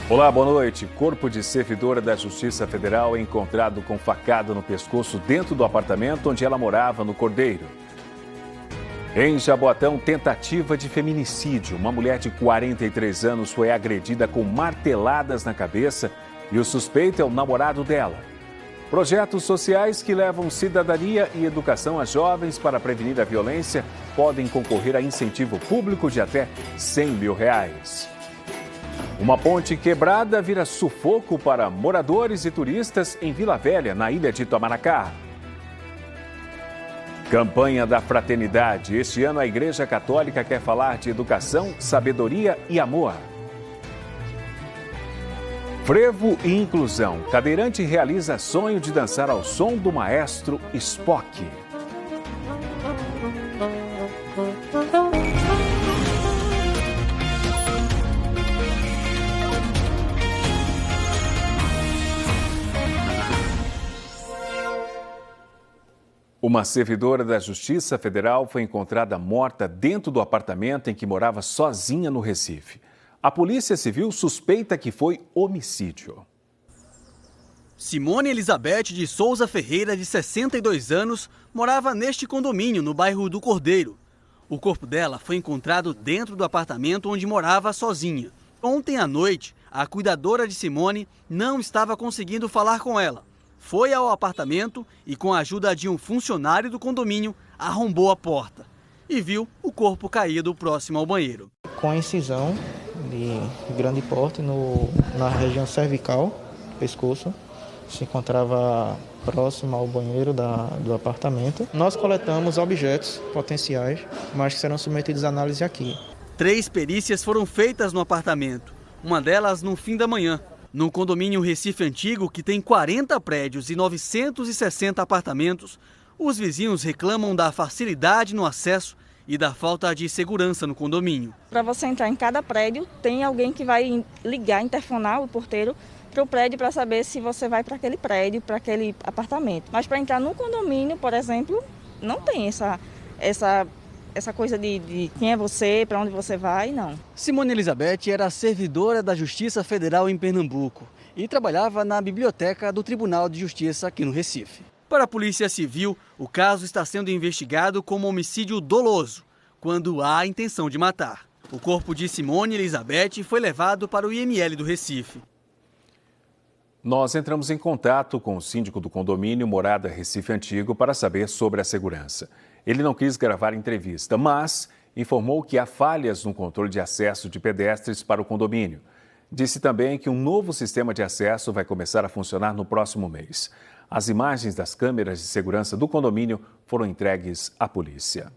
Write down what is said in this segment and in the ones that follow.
Olá, boa noite. Corpo de servidora da Justiça Federal é encontrado com facada no pescoço dentro do apartamento onde ela morava, no Cordeiro. Em Jaboatão, tentativa de feminicídio. Uma mulher de 43 anos foi agredida com marteladas na cabeça e o suspeito é o namorado dela. Projetos sociais que levam cidadania e educação a jovens para prevenir a violência podem concorrer a incentivo público de até R$100 mil. Uma ponte quebrada vira sufoco para moradores e turistas em Vila Velha, na ilha de Itamaracá. Campanha da Fraternidade. Este ano a Igreja Católica quer falar de educação, sabedoria e amor. Frevo e inclusão. Cadeirante realiza sonho de dançar ao som do maestro Spock. Uma servidora da Justiça Federal foi encontrada morta dentro do apartamento em que morava sozinha no Recife. A Polícia Civil suspeita que foi homicídio. Simone Elizabeth de Souza Ferreira, de 62 anos, morava neste condomínio, no bairro do Cordeiro. O corpo dela foi encontrado dentro do apartamento onde morava sozinha. Ontem à noite, a cuidadora de Simone não estava conseguindo falar com ela. Foi ao apartamento e, com a ajuda de um funcionário do condomínio, arrombou a porta e viu o corpo caído próximo ao banheiro. Com a incisão de grande porte na região cervical, pescoço, se encontrava próximo ao banheiro do apartamento. Nós coletamos objetos potenciais, mas que serão submetidos à análise aqui. 3 perícias foram feitas no apartamento, uma delas no fim da manhã. No condomínio Recife Antigo, que tem 40 prédios e 960 apartamentos, os vizinhos reclamam da facilidade no acesso e da falta de segurança no condomínio. Para você entrar em cada prédio, tem alguém que vai ligar, interfonar o porteiro para o prédio para saber se você vai para aquele prédio, para aquele apartamento. Mas para entrar no condomínio, por exemplo, não tem essa coisa de quem é você, para onde você vai, não. Simone Elizabeth era servidora da Justiça Federal em Pernambuco e trabalhava na biblioteca do Tribunal de Justiça aqui no Recife. Para a Polícia Civil, o caso está sendo investigado como homicídio doloso, quando há a intenção de matar. O corpo de Simone Elizabeth foi levado para o IML do Recife. Nós entramos em contato com o síndico do condomínio Morada Recife Antigo para saber sobre a segurança. Ele não quis gravar entrevista, mas informou que há falhas no controle de acesso de pedestres para o condomínio. Disse também que um novo sistema de acesso vai começar a funcionar no próximo mês. As imagens das câmeras de segurança do condomínio foram entregues à polícia.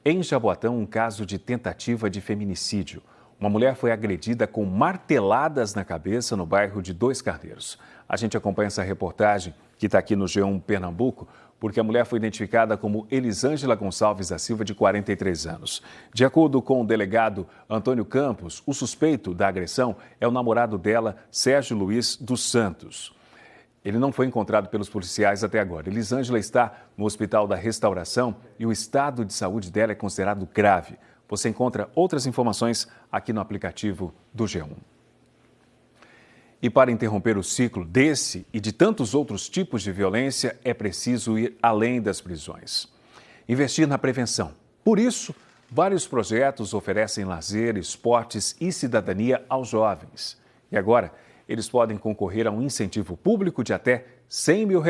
Em Jaboatão, um caso de tentativa de feminicídio. Uma mulher foi agredida com marteladas na cabeça no bairro de Dois Carneiros. A gente acompanha essa reportagem que está aqui no G1 Pernambuco, porque a mulher foi identificada como Elisângela Gonçalves da Silva, de 43 anos. De acordo com o delegado Antônio Campos, o suspeito da agressão é o namorado dela, Sérgio Luiz dos Santos. Ele não foi encontrado pelos policiais até agora. Elisângela está no Hospital da Restauração e o estado de saúde dela é considerado grave. Você encontra outras informações aqui no aplicativo do G1. E para interromper o ciclo desse e de tantos outros tipos de violência, é preciso ir além das prisões. Investir na prevenção. Por isso, vários projetos oferecem lazer, esportes e cidadania aos jovens. E agora, eles podem concorrer a um incentivo público de até R$100 mil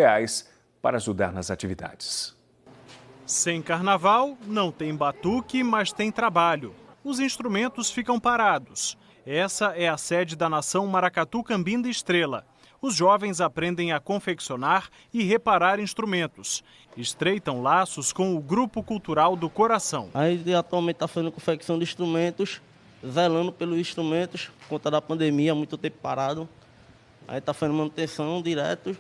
para ajudar nas atividades. Sem carnaval, não tem batuque, mas tem trabalho. Os instrumentos ficam parados. Essa é a sede da Nação Maracatu Cambinda Estrela. Os jovens aprendem a confeccionar e reparar instrumentos. Estreitam laços com o Grupo Cultural do Coração. A gente atualmente está fazendo confecção de instrumentos, zelando pelos instrumentos, por conta da pandemia, muito tempo parado. Aí está fazendo manutenção direto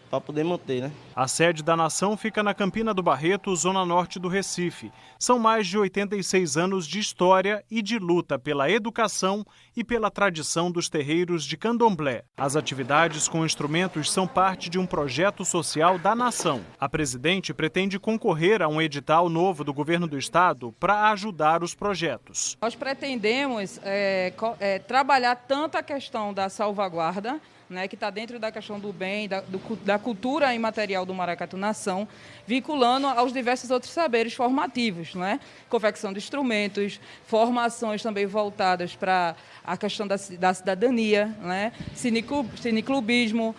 para poder manter, né? A sede da nação fica na Campina do Barreto, zona norte do Recife. São mais de 86 anos de história e de luta pela educação e pela tradição dos terreiros de candomblé. As atividades com instrumentos são parte de um projeto social da nação. A presidente pretende concorrer a um edital novo do governo do estado para ajudar os projetos. Nós pretendemos trabalhar tanto a questão da salvaguarda, né, que está dentro da questão do bem, da cultura imaterial do Maracatu Nação, vinculando aos diversos outros saberes formativos, né? Confecção de instrumentos, formações também voltadas para a questão da cidadania, né? Cineclubismo,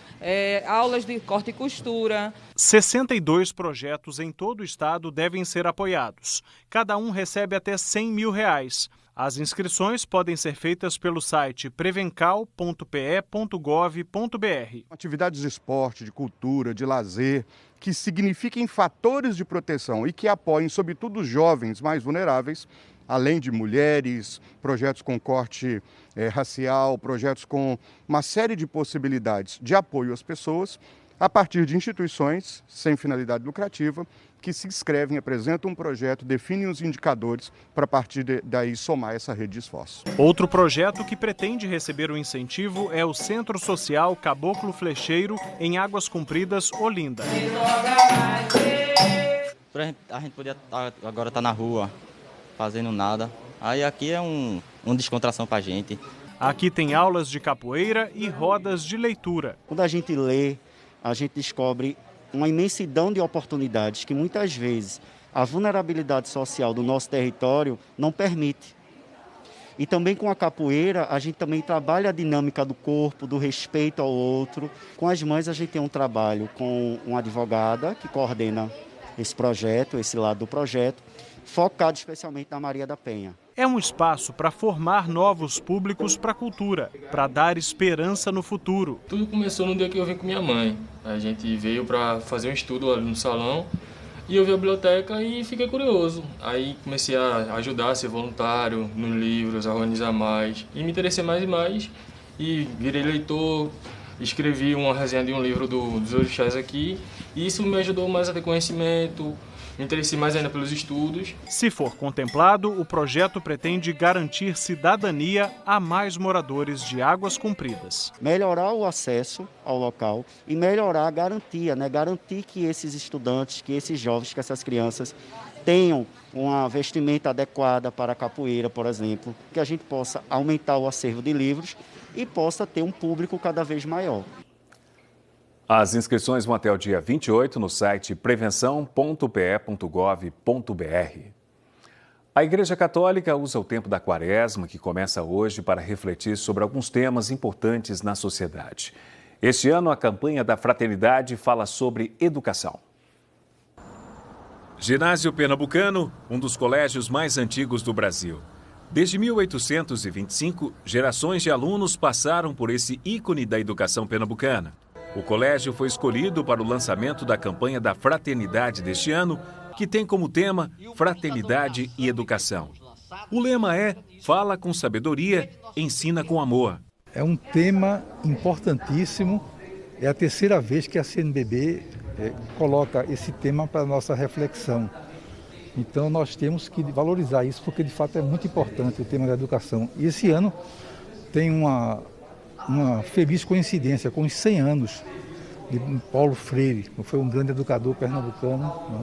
aulas de corte e costura. 62 projetos em todo o estado devem ser apoiados. Cada um recebe até R$100 mil. As inscrições podem ser feitas pelo site prevencal.pe.gov.br. Atividades de esporte, de cultura, de lazer, que signifiquem fatores de proteção e que apoiem, sobretudo, os jovens mais vulneráveis, além de mulheres, projetos com corte racial, projetos com uma série de possibilidades de apoio às pessoas, a partir de instituições sem finalidade lucrativa, que se inscrevem, apresentam um projeto, definem os indicadores para, a partir daí, somar essa rede de esforço. Outro projeto que pretende receber o incentivo é o Centro Social Caboclo Flecheiro, em Águas Compridas, Olinda. A gente podia agora estar na rua, fazendo nada. Aí aqui é uma descontração para a gente. Aqui tem aulas de capoeira e rodas de leitura. Quando a gente lê, a gente descobre uma imensidão de oportunidades que muitas vezes a vulnerabilidade social do nosso território não permite. E também com a capoeira, a gente também trabalha a dinâmica do corpo, do respeito ao outro. Com as mães, a gente tem um trabalho com uma advogada que coordena esse projeto, esse lado do projeto, focado especialmente na Maria da Penha. É um espaço para formar novos públicos para a cultura, para dar esperança no futuro. Tudo começou no dia que eu vim com minha mãe. A gente veio para fazer um estudo ali no salão e eu vi a biblioteca e fiquei curioso. Aí comecei a ajudar, a ser voluntário nos livros, a organizar mais. E me interessei mais e mais e virei leitor, escrevi uma resenha de um livro dos orixás aqui. E isso me ajudou mais a ter conhecimento, me interessei mais ainda pelos estudos. Se for contemplado, o projeto pretende garantir cidadania a mais moradores de Águas Compridas. Melhorar o acesso ao local e melhorar a garantia, né? Garantir que esses estudantes, que esses jovens, que essas crianças tenham uma vestimenta adequada para a capoeira, por exemplo, que a gente possa aumentar o acervo de livros e possa ter um público cada vez maior. As inscrições vão até o dia 28 no site prevenção.pe.gov.br. A Igreja Católica usa o tempo da Quaresma, que começa hoje, para refletir sobre alguns temas importantes na sociedade. Este ano, a campanha da Fraternidade fala sobre educação. Ginásio Pernambucano, um dos colégios mais antigos do Brasil. Desde 1825, gerações de alunos passaram por esse ícone da educação pernambucana. O colégio foi escolhido para o lançamento da campanha da Fraternidade deste ano, que tem como tema Fraternidade e Educação. O lema é Fala com sabedoria, ensina com amor. É um tema importantíssimo, é a terceira vez que a CNBB coloca esse tema para a nossa reflexão. Então nós temos que valorizar isso, porque de fato é muito importante o tema da educação. E esse ano tem uma feliz coincidência com os 100 anos de Paulo Freire, que foi um grande educador pernambucano, né?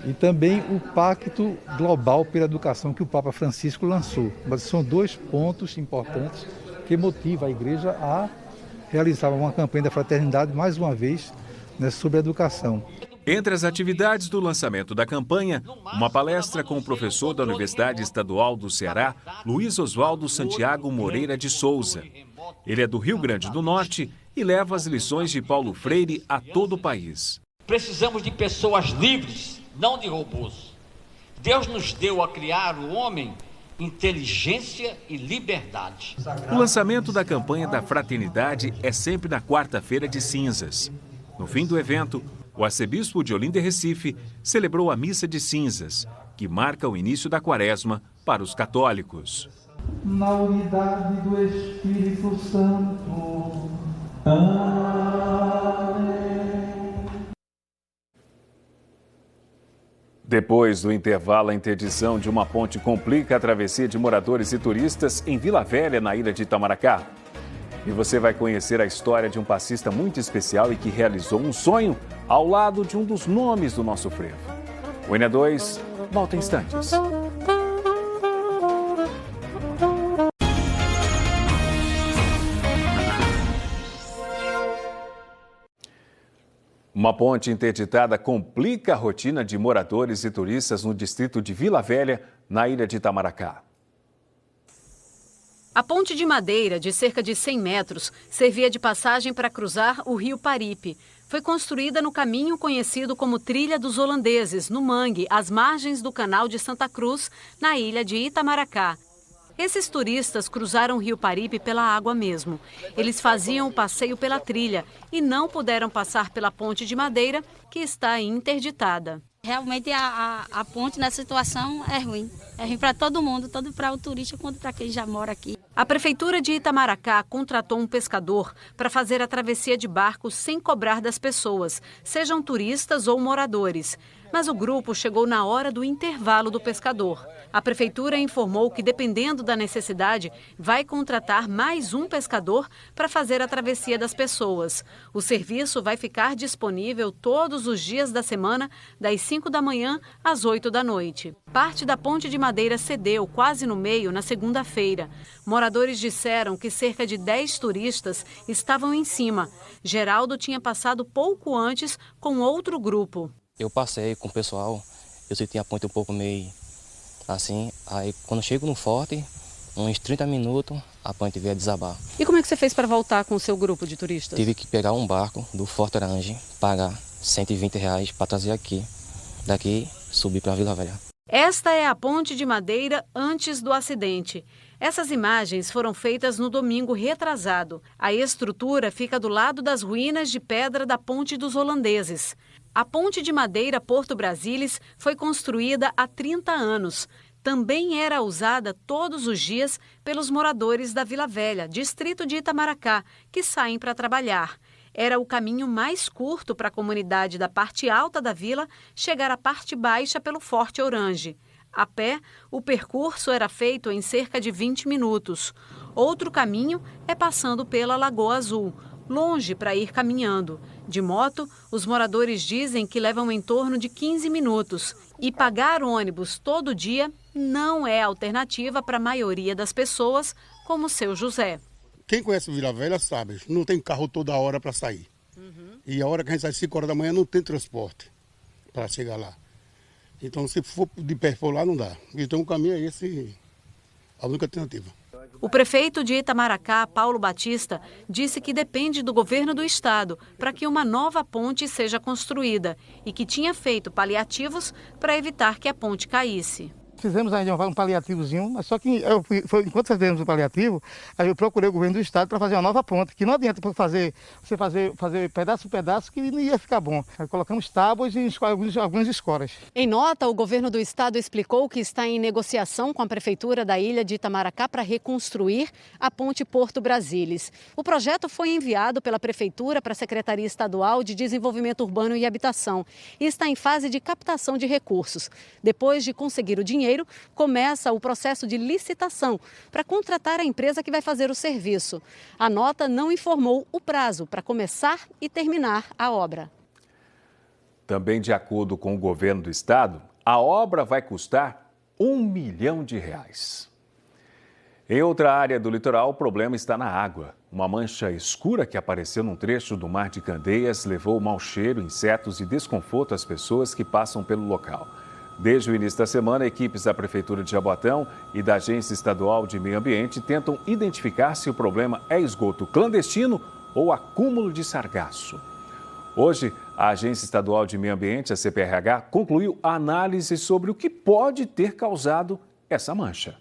E também o Pacto Global pela Educação que o Papa Francisco lançou. Mas são dois pontos importantes que motivam a Igreja a realizar uma campanha da fraternidade, mais uma vez, né, sobre a educação. Entre as atividades do lançamento da campanha, uma palestra com o professor da Universidade Estadual do Ceará, Luiz Oswaldo Santiago Moreira de Souza. Ele é do Rio Grande do Norte e leva as lições de Paulo Freire a todo o país. Precisamos de pessoas livres, não de robôs. Deus nos deu a criar o homem inteligência e liberdade. O lançamento da campanha da Fraternidade é sempre na quarta-feira de cinzas. No fim do evento, o arcebispo de Olinda e Recife celebrou a Missa de Cinzas, que marca o início da Quaresma para os católicos. Na unidade do Espírito Santo. Amém. Depois do intervalo, a interdição de uma ponte complica a travessia de moradores e turistas em Vila Velha, na ilha de Itamaracá. E você vai conhecer a história de um passista muito especial e que realizou um sonho ao lado de um dos nomes do nosso frevo. O NE2 volta em instantes. Uma ponte interditada complica a rotina de moradores e turistas no distrito de Vila Velha, na ilha de Itamaracá. A ponte de madeira, de cerca de 100 metros, servia de passagem para cruzar o rio Paripe. Foi construída no caminho conhecido como Trilha dos Holandeses, no Mangue, às margens do Canal de Santa Cruz, na ilha de Itamaracá. Esses turistas cruzaram o rio Paripe pela água mesmo. Eles faziam o passeio pela trilha e não puderam passar pela ponte de madeira, que está interditada. Realmente a ponte nessa situação é ruim. É ruim para todo mundo, tanto para o turista quanto para quem já mora aqui. A Prefeitura de Itamaracá contratou um pescador para fazer a travessia de barco sem cobrar das pessoas, sejam turistas ou moradores. Mas o grupo chegou na hora do intervalo do pescador. A Prefeitura informou que, dependendo da necessidade, vai contratar mais um pescador para fazer a travessia das pessoas. O serviço vai ficar disponível todos os dias da semana, das 5 da manhã às 8 da noite. Parte da ponte de madeira cedeu quase no meio na segunda-feira. Moradores disseram que cerca de 10 turistas estavam em cima. Geraldo tinha passado pouco antes com outro grupo. Eu passei com o pessoal, eu senti a ponte um pouco meio assim, aí quando chego no forte, uns 30 minutos, a ponte veio a desabar. E como é que você fez para voltar com o seu grupo de turistas? Tive que pegar um barco do Forte Orange, pagar R$120 para trazer aqui, daqui subir para Vila Velha. Esta é a ponte de madeira antes do acidente. Essas imagens foram feitas no domingo retrasado. A estrutura fica do lado das ruínas de pedra da Ponte dos Holandeses. A ponte de madeira Porto Brasilis foi construída há 30 anos. Também era usada todos os dias pelos moradores da Vila Velha, distrito de Itamaracá, que saem para trabalhar. Era o caminho mais curto para a comunidade da parte alta da vila chegar à parte baixa pelo Forte Orange. A pé, o percurso era feito em cerca de 20 minutos. Outro caminho é passando pela Lagoa Azul, longe para ir caminhando. De moto, os moradores dizem que levam em torno de 15 minutos. E pagar ônibus todo dia não é alternativa para a maioria das pessoas, como o seu José. Quem conhece Vila Velha sabe, não tem carro toda hora para sair. E a hora que a gente sai 5 horas da manhã não tem transporte para chegar lá. Então, se for de pé por lá, não dá. Então, o caminho é esse, a única alternativa. O prefeito de Itamaracá, Paulo Batista, disse que depende do governo do estado para que uma nova ponte seja construída e que tinha feito paliativos para evitar que a ponte caísse. Fizemos ainda um paliativozinho, mas só que enquanto fizemos o paliativo, eu procurei o governo do estado para fazer uma nova ponte, que não adianta você fazer pedaço por pedaço, que não ia ficar bom. Aí colocamos tábuas e algumas escoras. Em nota, o governo do estado explicou que está em negociação com a prefeitura da ilha de Itamaracá para reconstruir a ponte Porto Brasilis. O projeto foi enviado pela prefeitura para a Secretaria Estadual de Desenvolvimento Urbano e Habitação e está em fase de captação de recursos. Depois de conseguir o dinheiro, começa o processo de licitação para contratar a empresa que vai fazer o serviço. A nota não informou o prazo para começar e terminar a obra. Também de acordo com o governo do estado, a obra vai custar R$1 milhão. Em outra área do litoral, o problema está na água. Uma mancha escura que apareceu num trecho do Mar de Candeias levou mau cheiro, insetos e desconforto às pessoas que passam pelo local. Desde o início da semana, equipes da Prefeitura de Jaboatão e da Agência Estadual de Meio Ambiente tentam identificar se o problema é esgoto clandestino ou acúmulo de sargaço. Hoje, a Agência Estadual de Meio Ambiente, a CPRH, concluiu a análise sobre o que pode ter causado essa mancha.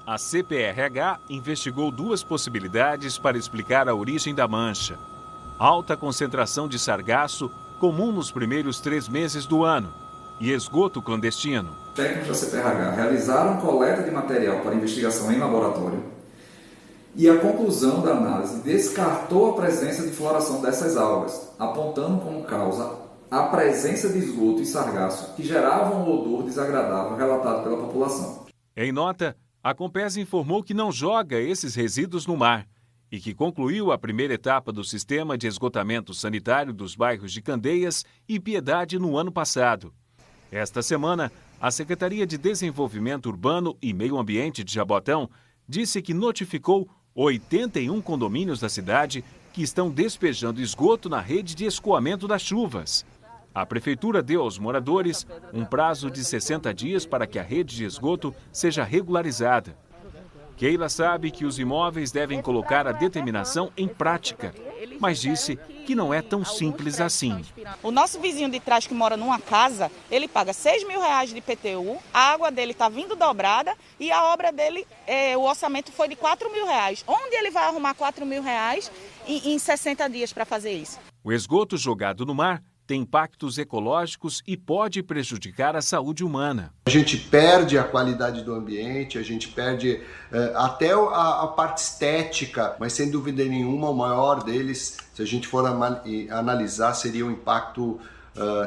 A CPRH investigou 2 possibilidades para explicar a origem da mancha. Alta concentração de sargaço, comum nos primeiros 3 meses do ano, e esgoto clandestino. Técnicos da CPRH realizaram coleta de material para investigação em laboratório e a conclusão da análise descartou a presença de floração dessas algas, apontando como causa a presença de esgoto e sargaço que geravam um odor desagradável relatado pela população. Em nota, a Compesa informou que não joga esses resíduos no mar e que concluiu a primeira etapa do sistema de esgotamento sanitário dos bairros de Candeias e Piedade no ano passado. Esta semana, a Secretaria de Desenvolvimento Urbano e Meio Ambiente de Jabotão disse que notificou 81 condomínios da cidade que estão despejando esgoto na rede de escoamento das chuvas. A Prefeitura deu aos moradores um prazo de 60 dias para que a rede de esgoto seja regularizada. Keila sabe que os imóveis devem colocar a determinação em prática, mas disse que não é tão simples assim. O nosso vizinho de trás que mora numa casa, ele paga R$6.000 de IPTU, a água dele está vindo dobrada e a obra dele, o orçamento foi de R$4.000. Onde ele vai arrumar R$4.000 em 60 dias para fazer isso? O esgoto jogado no mar tem impactos ecológicos e pode prejudicar a saúde humana. A gente perde a qualidade do ambiente, a gente perde até a parte estética, mas sem dúvida nenhuma o maior deles, se a gente for analisar, seria um impacto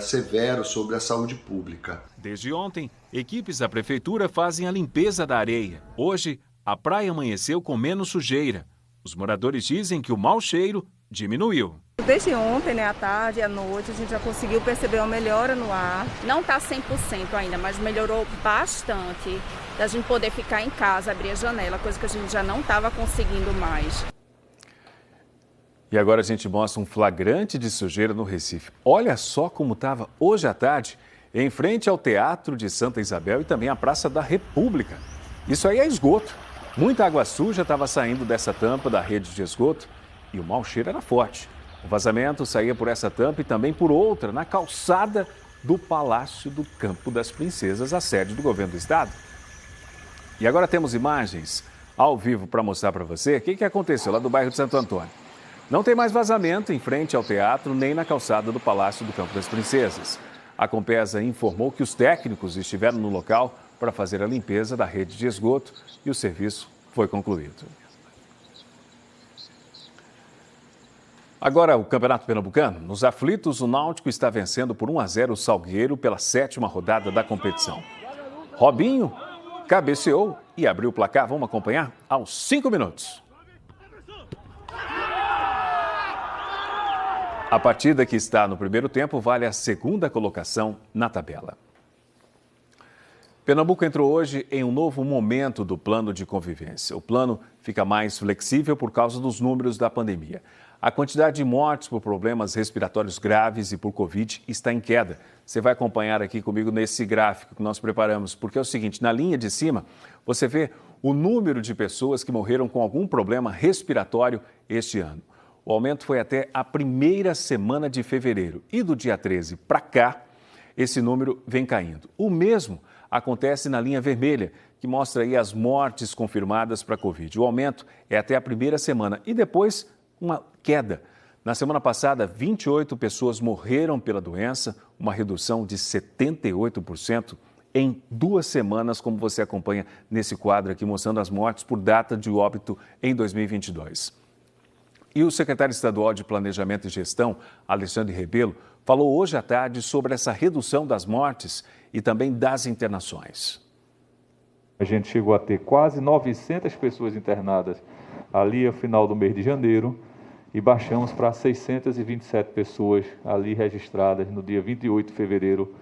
severo sobre a saúde pública. Desde ontem, equipes da Prefeitura fazem a limpeza da areia. Hoje, a praia amanheceu com menos sujeira. Os moradores dizem que o mau cheiro diminuiu. Desde ontem, à tarde e à noite, a gente já conseguiu perceber uma melhora no ar. Não está 100% ainda, mas melhorou bastante. Da gente poder ficar em casa, abrir a janela, coisa que a gente já não estava conseguindo mais. E agora a gente mostra um flagrante de sujeira no Recife. Olha só como estava hoje à tarde, em frente ao Teatro de Santa Isabel e também à Praça da República. Isso aí é esgoto. Muita água suja estava saindo dessa tampa da rede de esgoto e o mau cheiro era forte. O vazamento saía por essa tampa e também por outra, na calçada do Palácio do Campo das Princesas, a sede do governo do estado. E agora temos imagens ao vivo para mostrar para você o que aconteceu lá do bairro de Santo Antônio. Não tem mais vazamento em frente ao teatro nem na calçada do Palácio do Campo das Princesas. A Compesa informou que os técnicos estiveram no local para fazer a limpeza da rede de esgoto e o serviço foi concluído. Agora, o Campeonato Pernambucano. Nos aflitos, o Náutico está vencendo por 1-0 o Salgueiro pela 7ª rodada da competição. Robinho cabeceou e abriu o placar. Vamos acompanhar aos 5 minutos. A partida que está no primeiro tempo vale a 2ª colocação na tabela. Pernambuco entrou hoje em um novo momento do plano de convivência. O plano fica mais flexível por causa dos números da pandemia. A quantidade de mortes por problemas respiratórios graves e por Covid está em queda. Você vai acompanhar aqui comigo nesse gráfico que nós preparamos, porque é o seguinte, na linha de cima, você vê o número de pessoas que morreram com algum problema respiratório este ano. O aumento foi até a primeira semana de fevereiro e do dia 13 para cá, esse número vem caindo. O mesmo acontece na linha vermelha, que mostra aí as mortes confirmadas para Covid. O aumento é até a primeira semana e depois uma queda. Na semana passada, 28 pessoas morreram pela doença, uma redução de 78% em 2 semanas, como você acompanha nesse quadro aqui, mostrando as mortes por data de óbito em 2022. E o secretário estadual de Planejamento e Gestão, Alexandre Rebelo, falou hoje à tarde sobre essa redução das mortes e também das internações. A gente chegou a ter quase 900 pessoas internadas ali ao final do mês de janeiro e baixamos para 627 pessoas ali registradas no dia 28 de fevereiro,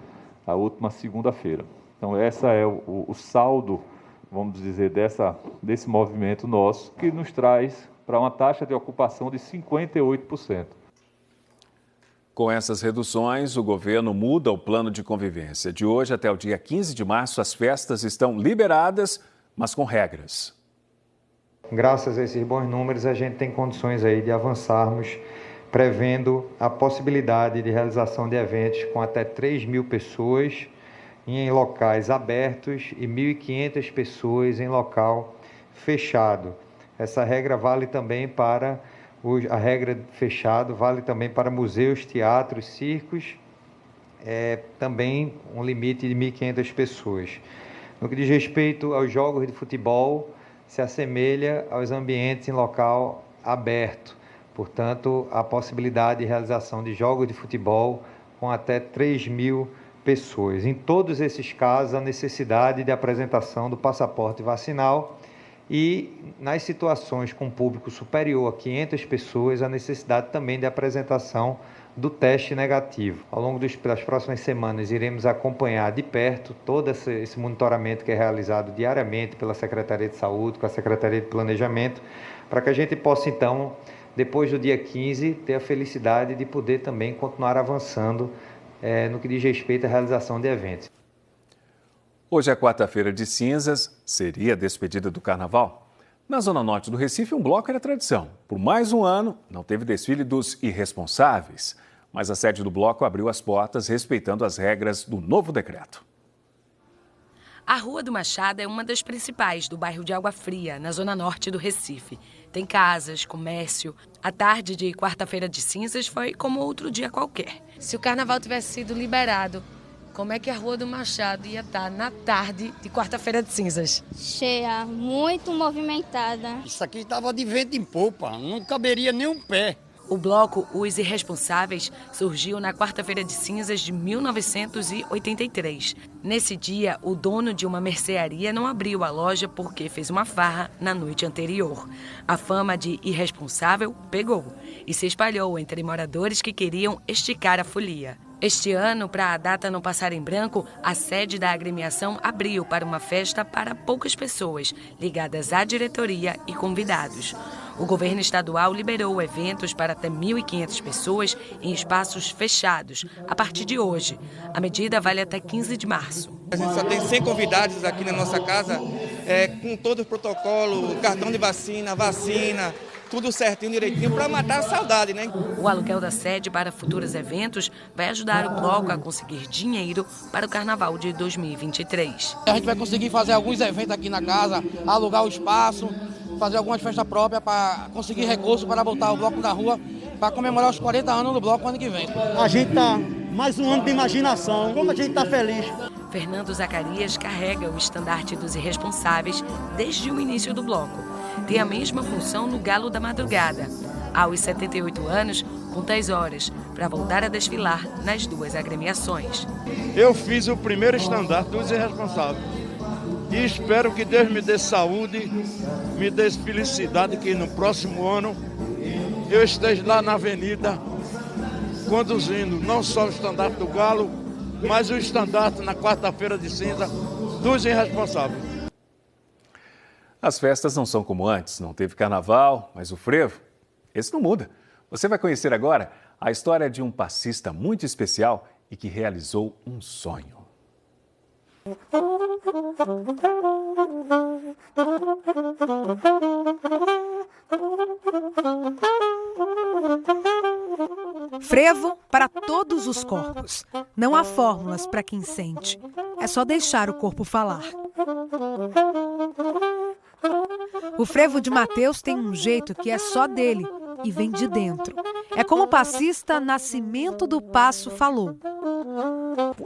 a última segunda-feira. Então, esse é o saldo, vamos dizer, desse movimento nosso, que nos traz para uma taxa de ocupação de 58%. Com essas reduções, o governo muda o plano de convivência. De hoje até o dia 15 de março, as festas estão liberadas, mas com regras. Graças a esses bons números, a gente tem condições aí de avançarmos, prevendo a possibilidade de realização de eventos com até 3.000 pessoas em locais abertos e 1.500 pessoas em local fechado. Essa regra vale também para a regra fechado, vale também para museus, teatros, circos, também um limite de 1.500 pessoas. No que diz respeito aos jogos de futebol, se assemelha aos ambientes em local aberto. Portanto, a possibilidade de realização de jogos de futebol com até 3.000 pessoas. Em todos esses casos, a necessidade de apresentação do passaporte vacinal e, nas situações com público superior a 500 pessoas, a necessidade também de apresentação do teste negativo. Ao longo das próximas semanas, iremos acompanhar de perto todo esse monitoramento que é realizado diariamente pela Secretaria de Saúde, com a Secretaria de Planejamento, para que a gente possa, então, depois do dia 15, ter a felicidade de poder também continuar avançando no que diz respeito à realização de eventos. Hoje é quarta-feira de cinzas, seria a despedida do Carnaval. Na zona norte do Recife, um bloco era tradição. Por mais um ano, não teve desfile dos irresponsáveis, mas a sede do bloco abriu as portas respeitando as regras do novo decreto. A Rua do Machado é uma das principais do bairro de Água Fria, na zona norte do Recife. Tem casas, comércio. A tarde de quarta-feira de cinzas foi como outro dia qualquer. Se o carnaval tivesse sido liberado, como é que a Rua do Machado ia estar na tarde de quarta-feira de cinzas? Cheia, muito movimentada. Isso aqui estava de vento em popa, não caberia nem um pé. O bloco Os Irresponsáveis surgiu na quarta-feira de cinzas de 1983. Nesse dia, o dono de uma mercearia não abriu a loja porque fez uma farra na noite anterior. A fama de irresponsável pegou e se espalhou entre moradores que queriam esticar a folia. Este ano, para a data não passar em branco, a sede da agremiação abriu para uma festa para poucas pessoas, ligadas à diretoria e convidados. O governo estadual liberou eventos para até 1.500 pessoas em espaços fechados, a partir de hoje. A medida vale até 15 de março. A gente só tem 100 convidados aqui na nossa casa, com todo o protocolo, cartão de vacina, tudo certinho, direitinho, para matar a saudade, né? O aluguel da sede para futuros eventos vai ajudar o bloco a conseguir dinheiro para o Carnaval de 2023. A gente vai conseguir fazer alguns eventos aqui na casa, alugar o espaço, fazer algumas festas próprias para conseguir recursos para botar o bloco na rua, para comemorar os 40 anos do bloco ano que vem. A gente está mais um ano de imaginação, como a gente está feliz. Fernando Zacarias carrega o estandarte dos irresponsáveis desde o início do bloco. Tem a mesma função no Galo da Madrugada. Aos 78 anos, conta as horas para voltar a desfilar nas duas agremiações. Eu fiz o primeiro estandarte dos irresponsáveis e espero que Deus me dê saúde, me dê felicidade, que no próximo ano eu esteja lá na avenida conduzindo não só o estandarte do Galo, mas o estandarte na quarta-feira de cinza dos irresponsáveis. As festas não são como antes, não teve carnaval, mas o frevo, esse não muda. Você vai conhecer agora a história de um passista muito especial e que realizou um sonho. Frevo para todos os corpos. Não há fórmulas para quem sente. É só deixar o corpo falar. O frevo de Mateus tem um jeito que é só dele e vem de dentro. É como o passista Nascimento do Passo falou.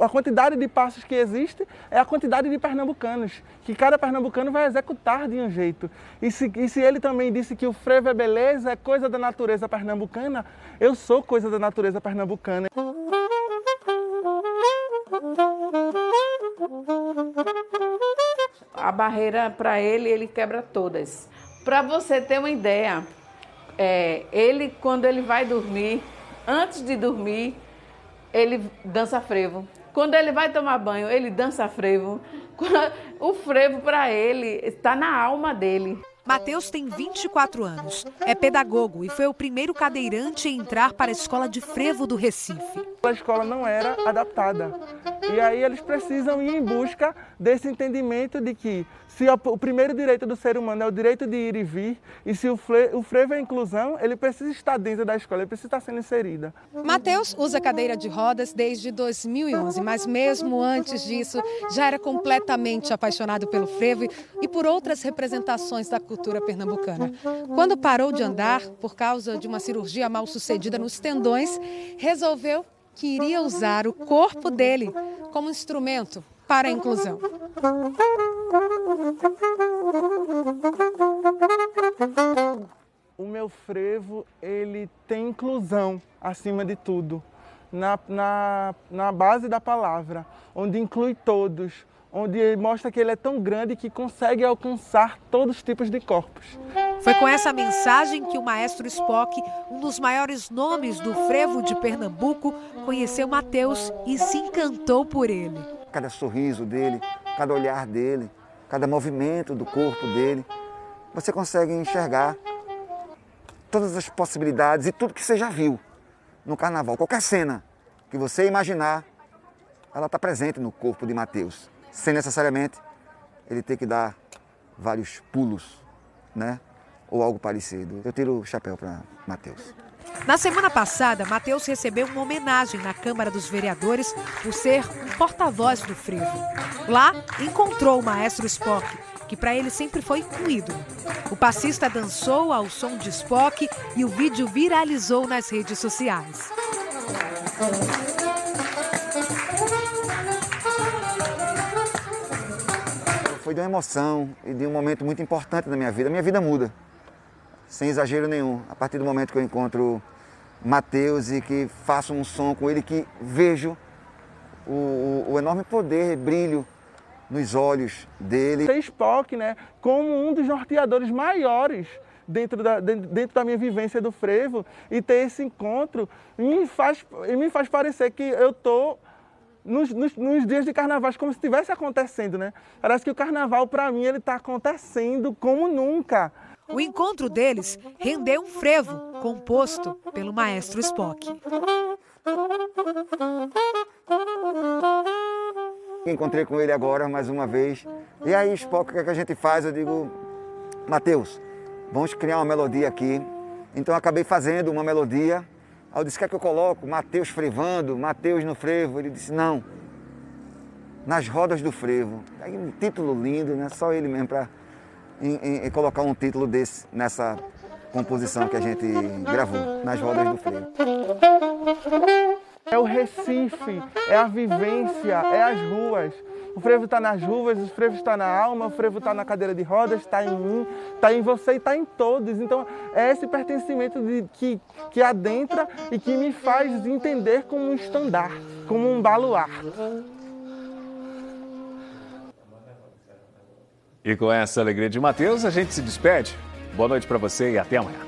A quantidade de passos que existe é a quantidade de pernambucanos, que cada pernambucano vai executar de um jeito. E se ele também disse que o frevo é beleza, é coisa da natureza pernambucana, eu sou coisa da natureza pernambucana. A barreira para ele quebra todas. Para você ter uma ideia, ele quando ele vai dormir, antes de dormir, ele dança frevo. Quando ele vai tomar banho, ele dança frevo. O frevo para ele está na alma dele. Mateus tem 24 anos, é pedagogo e foi o primeiro cadeirante a entrar para a escola de frevo do Recife. A escola não era adaptada e aí eles precisam ir em busca desse entendimento de que se o primeiro direito do ser humano é o direito de ir e vir, e se o frevo é inclusão, ele precisa estar dentro da escola, ele precisa estar sendo inserida. Mateus usa cadeira de rodas desde 2011, mas mesmo antes disso já era completamente apaixonado pelo frevo e por outras representações da cultura pernambucana. Quando parou de andar, por causa de uma cirurgia mal sucedida nos tendões, resolveu que iria usar o corpo dele como instrumento para a inclusão. O meu frevo, ele tem inclusão acima de tudo. na base da palavra, onde inclui todos, onde ele mostra que ele é tão grande que consegue alcançar todos os tipos de corpos. Foi com essa mensagem que o maestro Spock, um dos maiores nomes do frevo de Pernambuco, conheceu Mateus e se encantou por ele. Cada sorriso dele, cada olhar dele, cada movimento do corpo dele, você consegue enxergar todas as possibilidades e tudo que você já viu no carnaval. Qualquer cena que você imaginar, ela está presente no corpo de Mateus, sem necessariamente ele ter que dar vários pulos, né? Ou algo parecido. Eu tiro o chapéu para Mateus. Na semana passada, Mateus recebeu uma homenagem na Câmara dos Vereadores por ser um porta-voz do frevo. Lá, encontrou o maestro Spock, que para ele sempre foi um ídolo. O passista dançou ao som de Spock e o vídeo viralizou nas redes sociais. Foi de uma emoção e de um momento muito importante na minha vida. A minha vida muda, sem exagero nenhum. A partir do momento que eu encontro Mateus e que faço um som com ele, que vejo o enorme poder, brilho nos olhos dele. Ter Spock, né, como um dos norteadores maiores dentro da minha vivência do frevo, e ter esse encontro me faz parecer que eu estou nos dias de carnaval, como se estivesse acontecendo, né? Parece que o carnaval, para mim, ele está acontecendo como nunca. O encontro deles rendeu um frevo composto pelo maestro Spock. Encontrei com ele agora, mais uma vez. E aí, Spock, o que é que a gente faz? Eu digo, Mateus, vamos criar uma melodia aqui. Então, eu acabei fazendo uma melodia. Aí eu disse, o que é que eu coloco? Mateus frevando, Mateus no frevo. Ele disse, não, nas rodas do frevo. Aí um título lindo, né? Só ele mesmo para colocar um título desse nessa composição que a gente gravou, nas rodas do frevo. É o Recife, é a vivência, é as ruas. O frevo está nas ruas, o frevo está na alma, o frevo está na cadeira de rodas, está em mim, está em você e está em todos. Então é esse pertencimento que adentra e que me faz entender como um estandarte, como um baluarte. E com essa alegria de Mateus, a gente se despede. Boa noite para você e até amanhã.